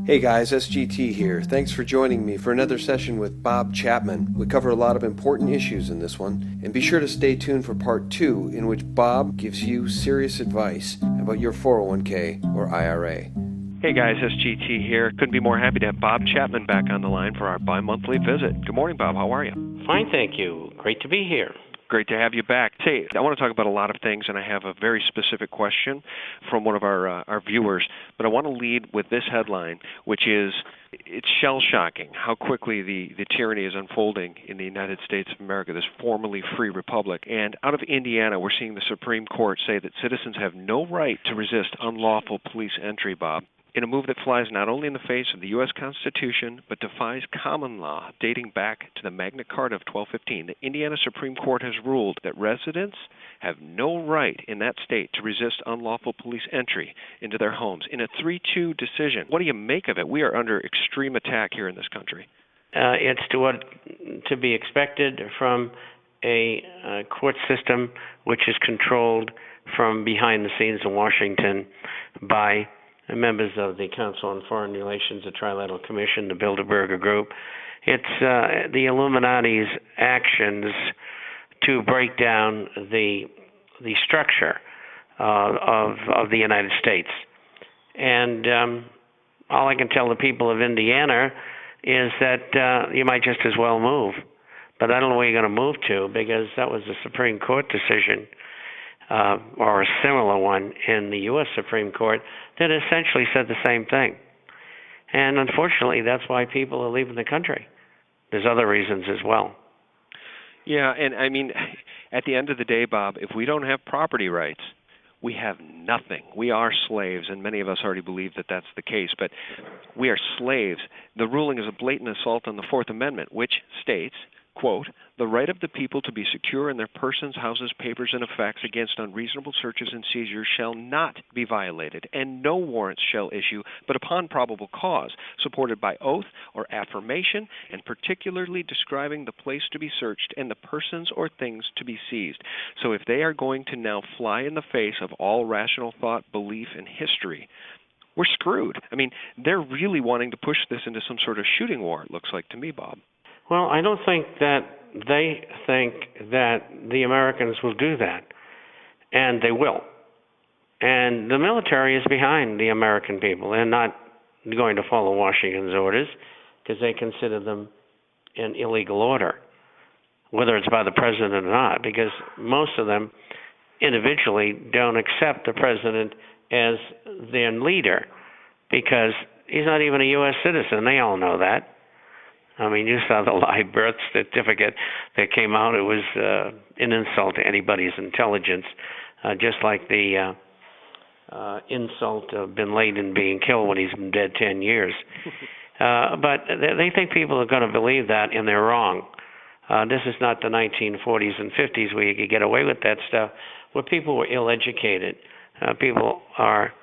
Hey guys, SGT here. Thanks for joining me for another session with Bob Chapman. We cover a lot of important issues in this one, and be sure to stay tuned for part 2, in which Bob gives you serious advice about your 401k or IRA. Hey guys, SGT here. Couldn't be more happy to have Bob Chapman back on the line for our bi-monthly visit. Good morning, Bob. How are you? Fine, thank you. Great to be here. Great to have you back. Say, I want to talk about a lot of things, and I have a very specific question from one of our viewers, but I want to lead with this headline, which is, it's shell-shocking how quickly the tyranny is unfolding in the United States of America, this formerly free republic. And out of Indiana, we're seeing the Supreme Court say that citizens have no right to resist unlawful police entry, Bob, in a move that flies not only in the face of the U.S. Constitution, but defies common law dating back to the Magna Carta of 1215. The Indiana Supreme Court has ruled that residents have no right in that state to resist unlawful police entry into their homes in a 3-2 decision. What do you make of it? We are under extreme attack here in this country. It's to be expected from a court system which is controlled from behind the scenes in Washington by members of the Council on Foreign Relations, the Trilateral Commission, the Bilderberger Group. It's the Illuminati's actions to break down the structure of the United States. And all I can tell the people of Indiana is that you might just as well move. But I don't know where you're going to move to, because that was a Supreme Court decision, or a similar one in the U.S. Supreme Court, that essentially said the same thing. And unfortunately, that's why people are leaving the country. There's other reasons as well. Yeah, and I mean, at the end of the day, Bob, if we don't have property rights, we have nothing. We are slaves, and many of us already believe that that's the case, but we are slaves. The ruling is a blatant assault on the Fourth Amendment, which states, quote, the right of the people to be secure in their persons, houses, papers, and effects against unreasonable searches and seizures shall not be violated, and no warrants shall issue but upon probable cause, supported by oath or affirmation, and particularly describing the place to be searched and the persons or things to be seized. So if they are going to now fly in the face of all rational thought, belief, and history, we're screwed. I mean, they're really wanting to push this into some sort of shooting war, it looks like to me, Bob. Well, I don't think that they think that the Americans will do that, and they will. And the military is behind the American people. They're not going to follow Washington's orders because they consider them an illegal order, whether it's by the president or not, because most of them individually don't accept the president as their leader because he's not even a U.S. citizen. They all know that. I mean, you saw the live birth certificate that came out. It was an insult to anybody's intelligence, just like the insult of Bin Laden being killed when he's been dead 10 years. But they think people are going to believe that, and they're wrong. This is not the 1940s and 50s where you could get away with that stuff, where people were ill-educated. People are,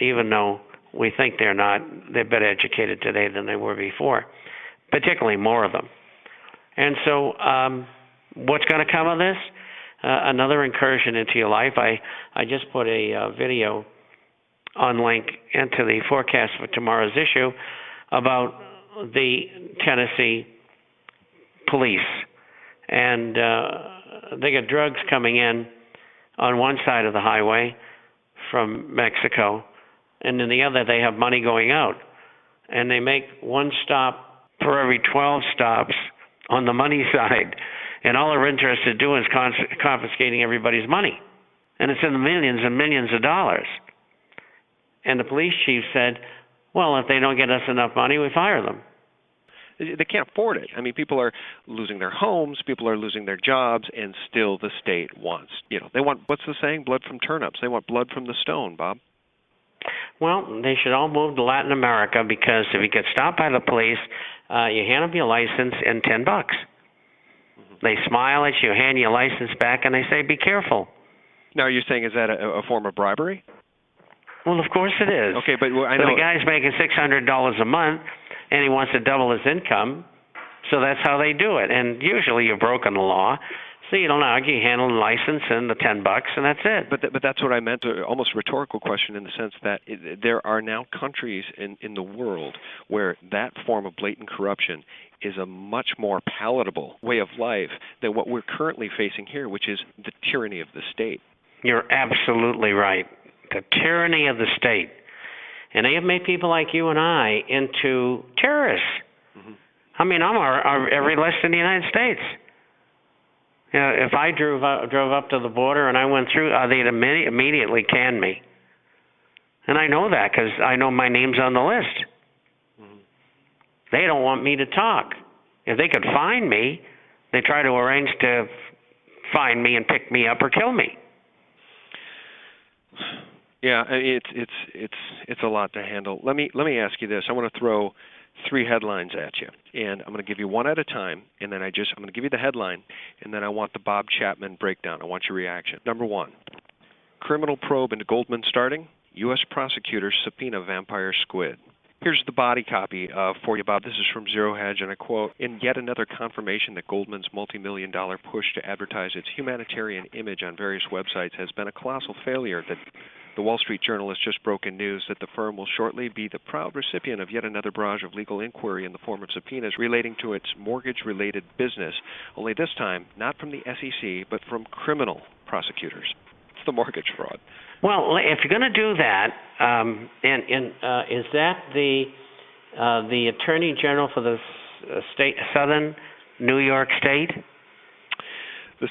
even though we think they're not, they're better educated today than they were before. Particularly more of them. And so what's going to come of this? Another incursion into your life. I just put a video on link into the forecast for tomorrow's issue about the Tennessee police. And they got drugs coming in on one side of the highway from Mexico, and then the other they have money going out. And they make one stop for every 12 stops on the money side. And all they're interested in doing is confiscating everybody's money. And it's in the millions and millions of dollars. And the police chief said, well, if they don't get us enough money, we fire them. They can't afford it. I mean, people are losing their homes, people are losing their jobs, and still the state wants, they want, what's the saying? Blood from turnips. They want blood from the stone, Bob. Well, they should all move to Latin America, because if you get stopped by the police, you hand them your license and $10. Mm-hmm. They smile at you, hand your license back, and they say, be careful. Now, are you saying, is that a form of bribery? Well, of course it is. Okay, but I know the guy's making $600 a month, and he wants to double his income, so that's how they do it. And usually you've broken the law, So you don't argue, you handle the license and the $10, and that's it. But that's what I meant, almost a rhetorical question in the sense that there are now countries in the world where that form of blatant corruption is a much more palatable way of life than what we're currently facing here, which is the tyranny of the state. You're absolutely right. The tyranny of the state. And they have made people like you and I into terrorists. Mm-hmm. I mean, I'm every less in the United States. You know, if I drove up to the border and I went through, they'd immediately can me. And I know that because I know my name's on the list. Mm-hmm. They don't want me to talk. If they could find me, they try to arrange to find me and pick me up or kill me. Yeah, it's a lot to handle. Let me ask you this. I want to throw 3 headlines at you, and I'm going to give you one at a time, and then I'm going to give you the headline, and then I want the Bob Chapman breakdown. I want your reaction. Number 1, criminal probe into Goldman starting. U.S. prosecutors subpoena vampire squid. Here's the body copy for you, Bob. This is from Zero Hedge, and I quote, "In yet another confirmation that Goldman's multi-million-dollar push to advertise its humanitarian image on various websites has been a colossal failure, that the Wall Street Journal has just broken news that the firm will shortly be the proud recipient of yet another barrage of legal inquiry in the form of subpoenas relating to its mortgage-related business, only this time not from the SEC, but from criminal prosecutors." It's the mortgage fraud. Well, if you're going to do that, is that the Attorney General for the state, Southern New York State? This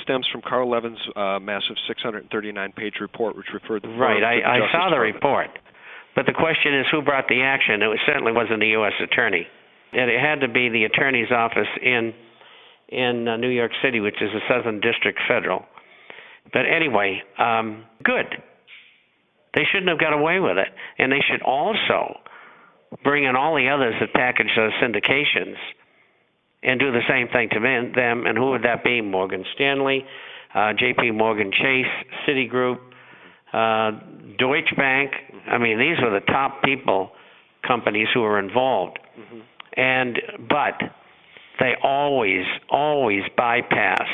stems from Carl Levin's massive 639-page report, which referred the right. I saw the report, but the question is, who brought the action? It certainly wasn't the U.S. Attorney. It had to be the Attorney's office in New York City, which is the Southern District Federal. But anyway, good. They shouldn't have got away with it, and they should also bring in all the others that package those syndications and do the same thing to them. And who would that be? Morgan Stanley, J.P. Morgan Chase, Citigroup, Deutsche Bank. I mean, these were the top companies who were involved. Mm-hmm. But they always bypass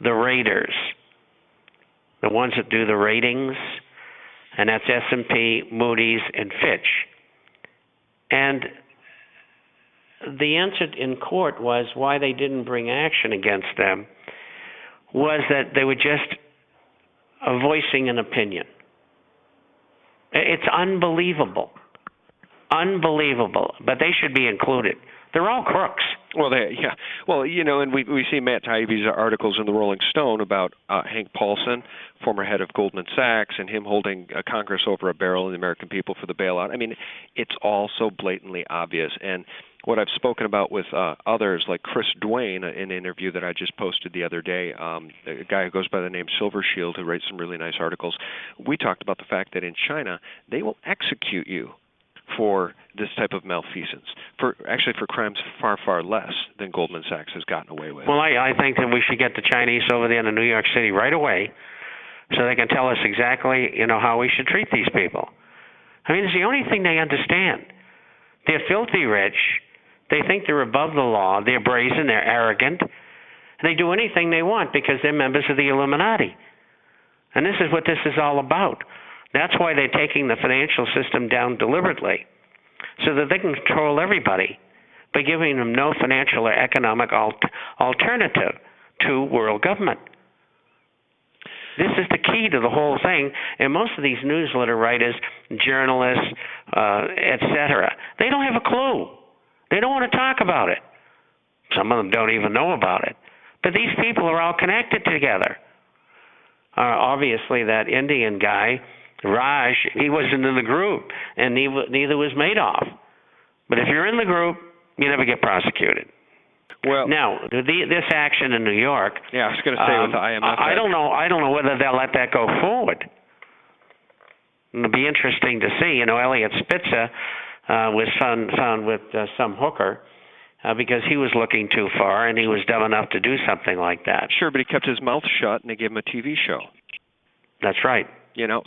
the raters, the ones that do the ratings, and that's S&P, Moody's, and Fitch. And the answer in court was why they didn't bring action against them was that they were just voicing an opinion. It's unbelievable. Unbelievable. But they should be included. They're all crooks. Well, yeah. Well, you know, and we see Matt Taibbi's articles in the Rolling Stone about Hank Paulson, former head of Goldman Sachs, and him holding Congress over a barrel and the American people for the bailout. I mean, it's all so blatantly obvious. And what I've spoken about with others, like Chris Duane, in an interview that I just posted the other day, a guy who goes by the name Silver Shield, who writes some really nice articles, we talked about the fact that in China, they will execute you for this type of malfeasance, for crimes far, far less than Goldman Sachs has gotten away with. Well, I think that we should get the Chinese over there to New York City right away so they can tell us exactly, how we should treat these people. I mean, it's the only thing they understand. They're filthy rich. They think they're above the law. They're brazen. They're arrogant. They do anything they want because they're members of the Illuminati. And this is what this is all about. That's why they're taking the financial system down deliberately, so that they can control everybody by giving them no financial or economic alternative to world government. This is the key to the whole thing. And most of these newsletter writers, journalists, etc., they don't have a clue. They don't want to talk about it. Some of them don't even know about it. But these people are all connected together. Obviously, that Indian guy, Raj, he wasn't in the group, and neither was Madoff. But if you're in the group, you never get prosecuted. Well, now this action in New York. Yeah, I was going to say with the IMF. I don't know whether they'll let that go forward. It'll be interesting to see. Elliot Spitzer was found with some hooker because he was looking too far, and he was dumb enough to do something like that. Sure, but he kept his mouth shut, and they gave him a TV show. That's right.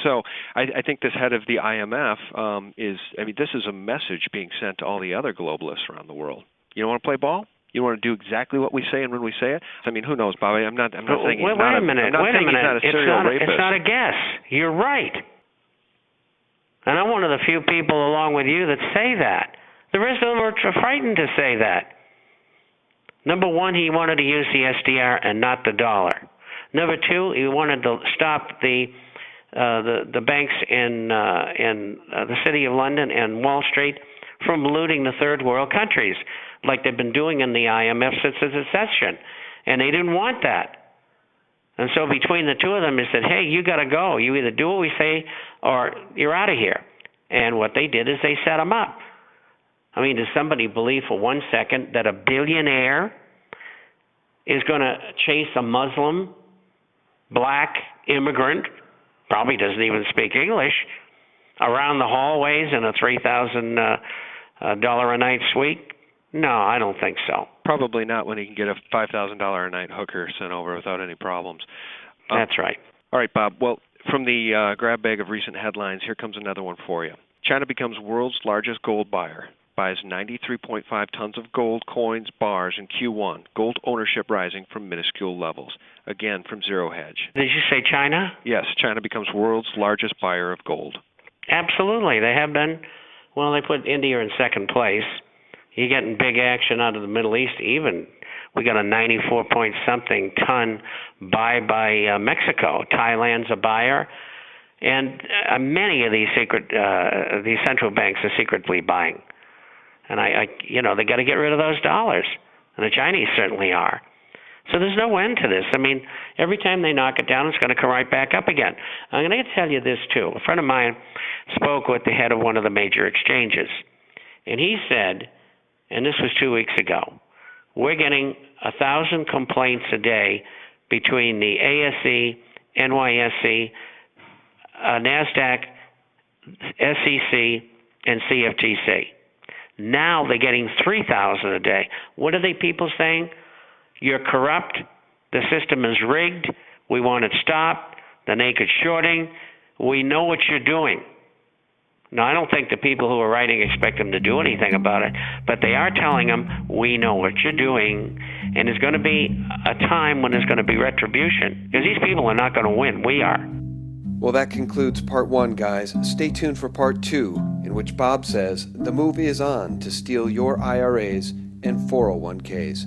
So I think this head of the IMF this is a message being sent to all the other globalists around the world. You don't want to play ball? You want to do exactly what we say and when we say it? I mean, who knows, Bobby? I'm not saying he's wait not a minute. I'm not saying he's not a serial rapist. It's not a guess. You're right. And I'm one of the few people along with you that say that. The rest of them are frightened to say that. Number one, he wanted to use the SDR and not the dollar. Number two, he wanted to stop the banks in the City of London and Wall Street from looting the third world countries, like they've been doing in the IMF since its inception. And they didn't want that. And so between the two of them, they said, hey, you got to go. You either do what we say or you're out of here. And what they did is they set him up. I mean, does somebody believe for 1 second that a billionaire is going to chase a Muslim, black immigrant, probably doesn't even speak English, around the hallways in a $3,000 a night suite? No, I don't think so. Probably not when he can get a $5,000 a night hooker sent over without any problems. That's right. All right, Bob. Well, from the grab bag of recent headlines, here comes another one for you. China becomes world's largest gold buyer. Buys 93.5 tons of gold coins, bars in Q1. Gold ownership rising from minuscule levels. Again, from Zero Hedge. Did you say China? Yes, China becomes world's largest buyer of gold. Absolutely. They have been. Well, they put India in second place. You're getting big action out of the Middle East even. We got a 94-point-something ton buy by Mexico. Thailand's a buyer. And many of these central banks are secretly buying. And they got to get rid of those dollars. And the Chinese certainly are. So there's no end to this. I mean, every time they knock it down, it's going to come right back up again. I'm going to tell you this, too. A friend of mine spoke with the head of one of the major exchanges. And he said, and this was 2 weeks ago, we're getting 1,000 complaints a day between the ASE, NYSE, NASDAQ, SEC, and CFTC. Now they're getting 3,000 a day. What are they people saying? You're corrupt. The system is rigged. We want it stopped. The naked shorting. We know what you're doing. Now, I don't think the people who are writing expect them to do anything about it, but they are telling them, we know what you're doing, and there's going to be a time when there's going to be retribution, because these people are not going to win. We are. Well, that concludes part 1, guys. Stay tuned for part 2, in which Bob says the movie is on to steal your IRAs and 401ks.